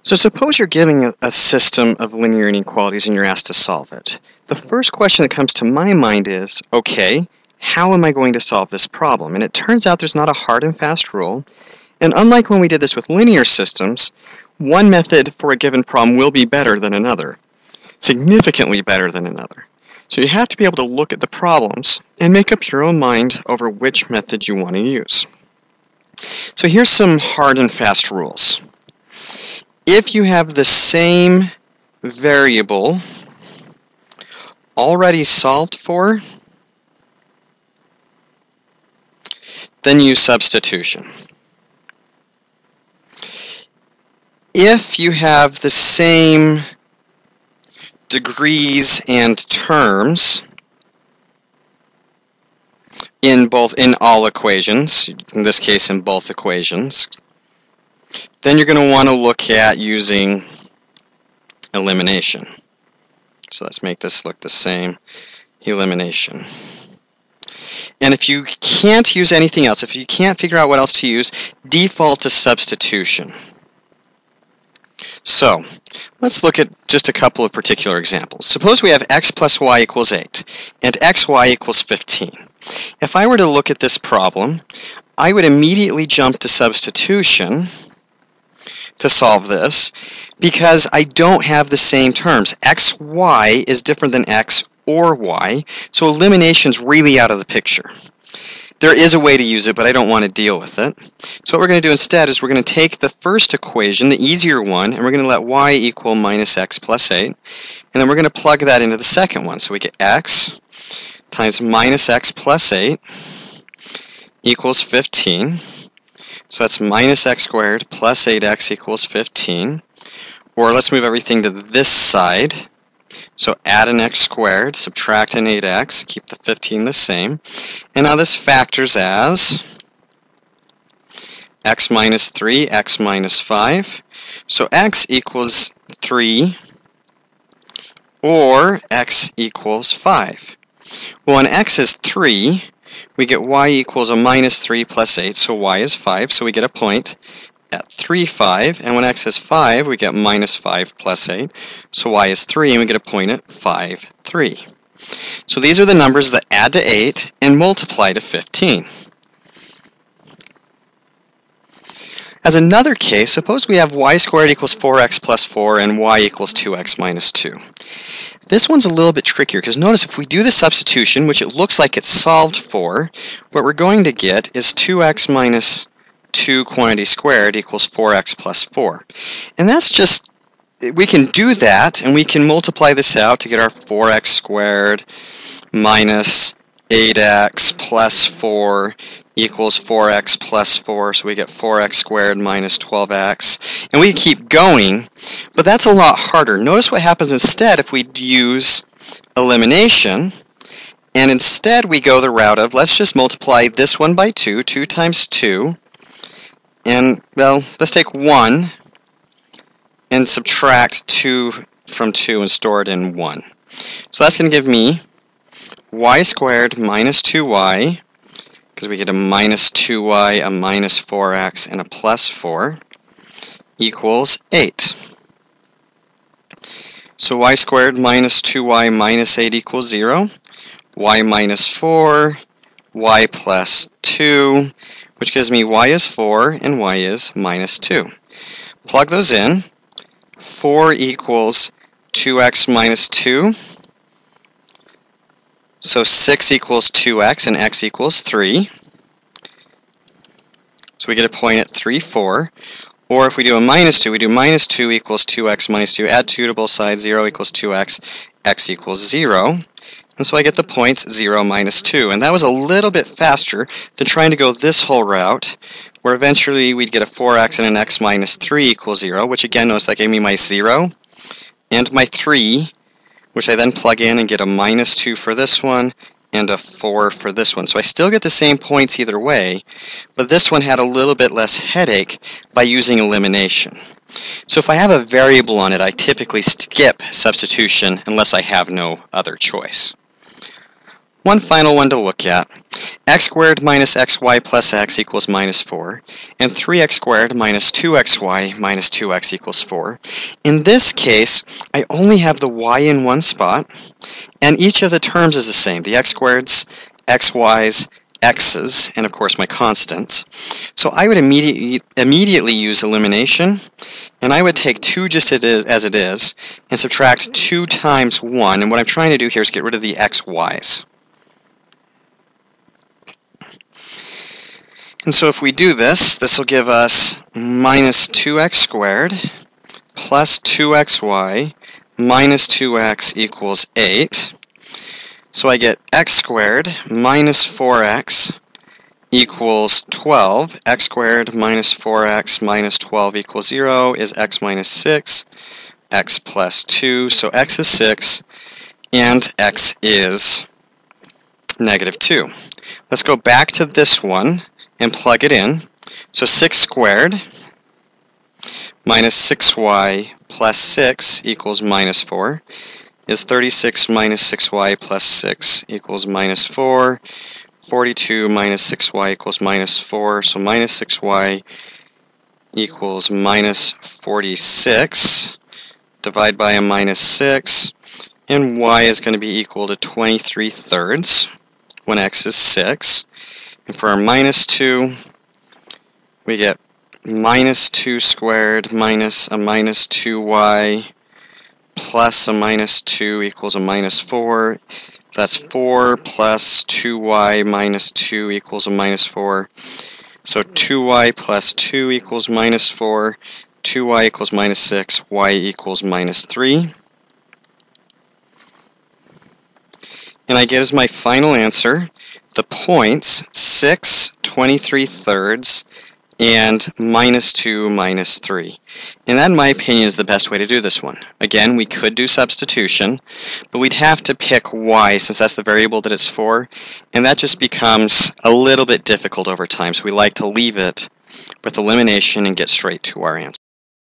So suppose you're given a system of linear inequalities and you're asked to solve it. The first question that comes to my mind is, okay, how am I going to solve this problem? And it turns out there's not a hard and fast rule. And unlike when we did this with linear systems, one method for a given problem will be better than another, significantly better than another. So you have to be able to look at the problems and make up your own mind over which method you want to use. So here's some hard and fast rules. If you have the same variable already solved for, then use substitution. If you have the same degrees and terms in all equations, in this case in both equations, then you're going to want to look at using elimination. So let's make this look the same. Elimination. And if you can't use anything else, if you can't figure out what else to use, default to substitution. So let's look at just a couple of particular examples. Suppose we have x plus y equals 8 and xy equals 15. If I were to look at this problem, I would immediately jump to substitution to solve this because I don't have the same terms. xy is different than x or y, so elimination's really out of the picture. There is a way to use it, but I don't want to deal with it. So what we're going to do instead is we're going to take the first equation, the easier one, and we're going to let y equal minus x plus 8, and then we're going to plug that into the second one. So we get x times minus x plus 8 equals 15. So that's minus x squared plus 8x equals 15. Or let's move everything to this side. So add an x squared, subtract an 8x, keep the 15 the same. And now this factors as x minus 3, x minus 5. So x equals 3 or x equals 5. Well, when x is 3, we get y equals a minus 3 plus 8, so y is 5, so we get a point at 3, 5, and when x is 5, we get minus 5 plus 8, so y is 3, and we get a point at 5, 3. So these are the numbers that add to 8 and multiply to 15. As another case, suppose we have y squared equals 4x plus 4 and y equals 2x minus 2. This one's a little bit trickier because notice if we do the substitution, which it looks like it's solved for, what we're going to get is 2x minus 2 quantity squared equals 4x plus 4. And that's just, we can do that and we can multiply this out to get our 4x squared minus 8x plus 4 equals 4x plus 4, so we get 4x squared minus 12x. And we keep going, but that's a lot harder. Notice what happens instead if we use elimination, and instead we go the route of, let's just multiply this one by 2, 2 times 2, and, well, let's take 1 and subtract 2 from 2 and store it in 1. So that's going to give me y squared minus 2y, because we get a minus 2y, a minus 4x, and a plus 4, equals 8. So y squared minus 2y minus 8 equals 0. Y minus 4, y plus 2, which gives me y is 4 and y is minus 2. Plug those in. 4 equals 2x minus 2. So 6 equals 2x and x equals 3. So we get a point at 3, 4. Or if we do a minus 2, we do minus 2 equals 2x minus 2. Add 2 to both sides, 0 equals 2x, x equals 0. And so I get the points 0, minus 2. And that was a little bit faster than trying to go this whole route, where eventually we'd get a 4x and an x minus 3 equals 0, which again, notice that gave me my 0 and my 3, which I then plug in and get a minus 2 for this one and a 4 for this one. So I still get the same points either way, but this one had a little bit less headache by using elimination. So if I have a variable on it, I typically skip substitution unless I have no other choice. One final one to look at. X squared minus xy plus x equals minus 4, and 3x squared minus 2xy minus 2x equals 4. In this case, I only have the y in one spot, and each of the terms is the same. The x squareds, xy's, x's, and of course my constants. So I would immediately use elimination, and I would take 2 just as it is, and subtract 2 times 1, and what I'm trying to do here is get rid of the xy's. And so if we do this, this will give us minus 2x squared plus 2xy minus 2x equals 8. So I get x squared minus 4x equals 12. X squared minus 4x minus 12 equals 0 is x minus 6, x plus 2. So x is 6, and x is negative 2. Let's go back to this one and plug it in. So 6 squared minus 6y plus 6 equals minus 4 is 36 minus 6y plus 6 equals minus 4. 42 minus 6y equals minus 4, so minus 6y equals minus 46. Divide by a minus 6, and y is going to be equal to 23/3 when x is 6. And for our minus 2, we get minus 2 squared minus a minus 2y plus a minus 2 equals a minus 4. That's 4 plus 2y minus 2 equals a minus 4. So 2y plus 2 equals minus 4. 2y equals minus 6. Y equals minus 3. And I get as my final answer the points 6, 23/3, and minus 2, minus 3. And that, in my opinion, is the best way to do this one. Again, we could do substitution, but we'd have to pick y since that's the variable that it's for, and that just becomes a little bit difficult over time, so we like to leave it with elimination and get straight to our answer.